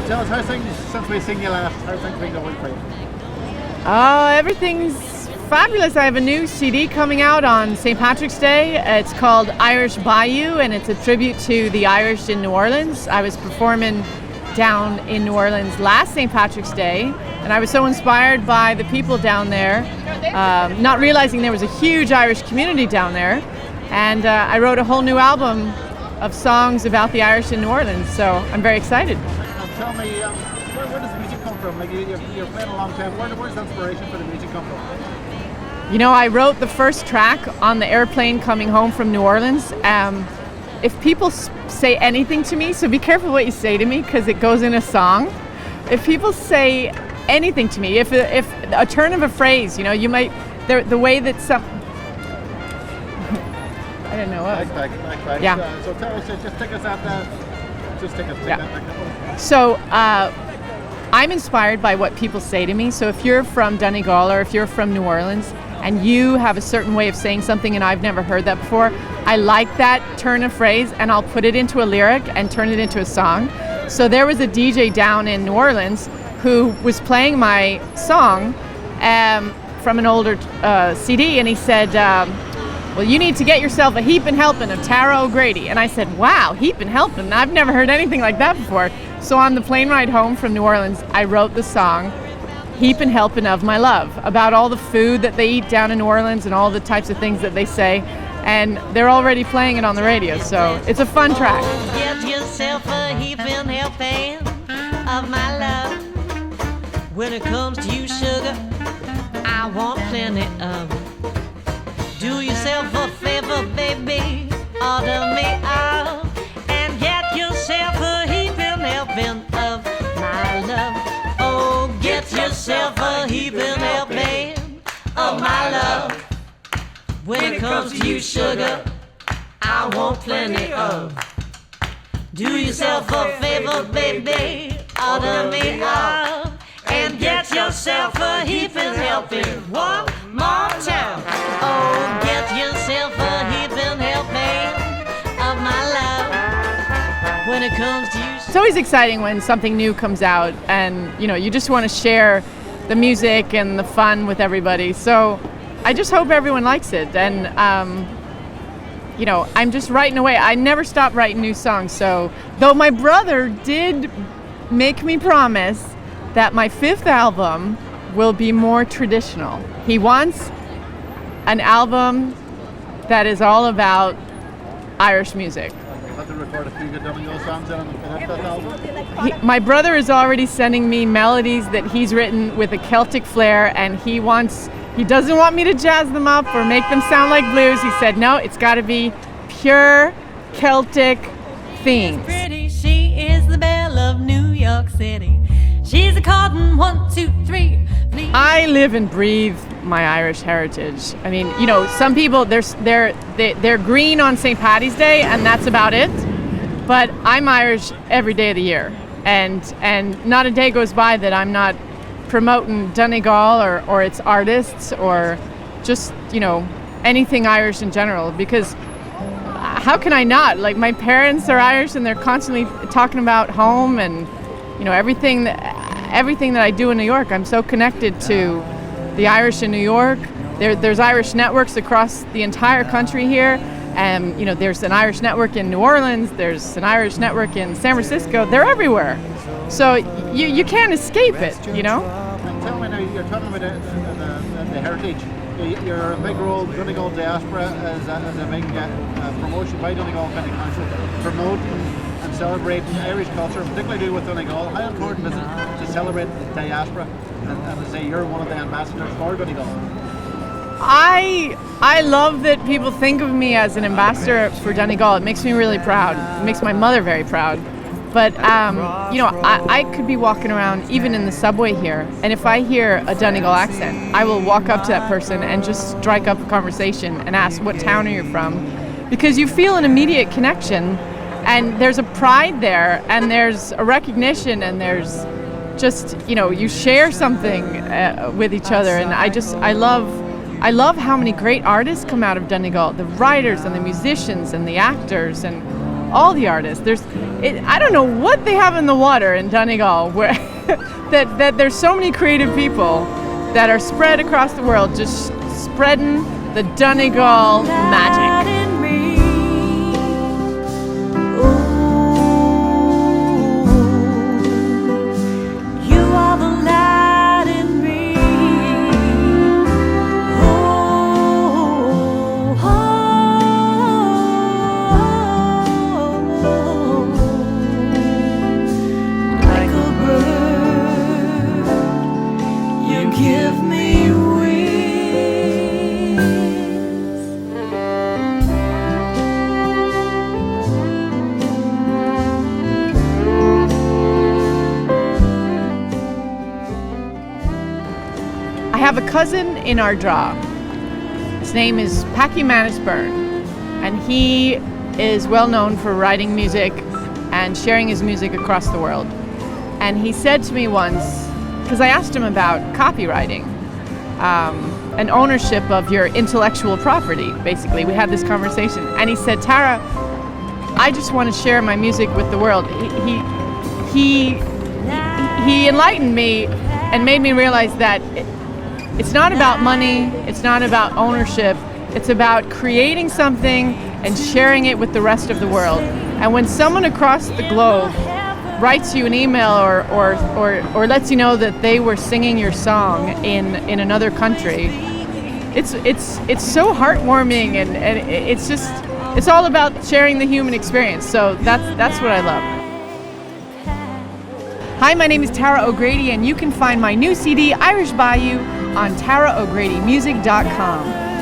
tell us how things since we seen you last. How things been going for you? Oh, everything's fabulous. I have a new CD coming out on St. Patrick's Day. It's called Irish Bayou, and it's a tribute to the Irish in New Orleans. I was performing down in New Orleans last St. Patrick's Day, and I was so inspired by the people down there, not realizing there was a huge Irish community down there, and I wrote a whole new album of songs about the Irish in New Orleans, so I'm very excited. Tell me, where does the music come from? Like you're playing a long time. Where's the inspiration for the music come from? You know, I wrote the first track on the airplane coming home from New Orleans. If people say anything to me, so be careful what you say to me because it goes in a song. If people say anything to me, if a turn of a phrase, you know, you might, the way that some, I don't know what. Back. Yeah. So tell us, just take us out there. Just take us back. So I'm inspired by what people say to me. So if you're from Donegal or if you're from New Orleans and you have a certain way of saying something and I've never heard that before, I like that turn of phrase and I'll put it into a lyric and turn it into a song. So there was a DJ down in New Orleans who was playing my song from an older CD, and he said, well, you need to get yourself a heapin' helpin' of Tara O'Grady. And I said, wow, heapin' helpin'? I've never heard anything like that before. So on the plane ride home from New Orleans, I wrote the song Heapin' Helpin' of My Love, about all the food that they eat down in New Orleans and all the types of things that they say. And they're already playing it on the radio, so it's a fun track. Get yourself a heapin' helpin' of my love. When it comes to you, sugar, I want plenty of. Do yourself a favor, baby, order me out and get yourself a heapin' helpin' of my love. Oh, get yourself a heapin' helpin' of my love. When it comes to you, sugar, I want plenty of. Do yourself a favor, baby, order me out and get yourself a heapin' helpin' one more time. Oh, get yourself a heapin' helpin' of my love. When it comes to you, it's always exciting when something new comes out, and you know, you just want to share the music and the fun with everybody. So I just hope everyone likes it, and you know, I'm just writing away. I never stop writing new songs. So though my brother did make me promise that my 5th album will be more traditional. He wants an album that is all about Irish music. You have to record a few good Donegal songs on that album? My brother is already sending me melodies that he's written with a Celtic flair, and he doesn't want me to jazz them up or make them sound like blues. He said, no, it's got to be pure Celtic themes. pretty, she is the belle of New York City. She's a cotton 1, 2, 3. Please. I live and breathe my Irish heritage. I mean, you know, some people they're green on St. Paddy's Day and that's about it. But I'm Irish every day of the year, and not a day goes by that I'm not promoting Donegal or its artists or just, you know, anything Irish in general, because how can I not? Like, my parents are Irish and they're constantly talking about home and, you know, everything that I do in New York. I'm so connected to the Irish in New York. There's Irish networks across the entire country here. And, you know, there's an Irish network in New Orleans, there's an Irish network in San Francisco. They're everywhere. So you can't escape it, you know? And tell me now, you're talking about the heritage. You're a big role, Donegal diaspora, as a big promotion by Donegal County Council, promoting and celebrating Irish culture, particularly with Donegal. How important is it to celebrate the diaspora and to say you're one of the ambassadors for Donegal? I love that people think of me as an ambassador for Donegal. It makes me really proud. It makes my mother very proud. But, you know, I could be walking around even in the subway here, and if I hear a Donegal accent, I will walk up to that person and just strike up a conversation and ask, what town are you from? Because you feel an immediate connection, and there's a pride there, and there's a recognition, and there's just, you know, you share something with each other, and I love how many great artists come out of Donegal, the writers and the musicians and the actors and all the artists. I don't know what they have in the water in Donegal, where that there's so many creative people that are spread across the world, just spreading the Donegal magic. Give me wings. I have a cousin in our draw. His name is Packy Manisburn, and he is well known for writing music and sharing his music across the world. And he said to me once, because I asked him about copywriting and ownership of your intellectual property, basically. We had this conversation, and he said, Tara, I just want to share my music with the world. He enlightened me and made me realize that it's not about money, it's not about ownership, it's about creating something and sharing it with the rest of the world. And when someone across the globe writes you an email or lets you know that they were singing your song in another country, it's so heartwarming, and it's all about sharing the human experience. So that's what I love. Hi, my name is Tara O'Grady, and you can find my new CD, Irish Bayou, on TaraO'GradyMusic.com.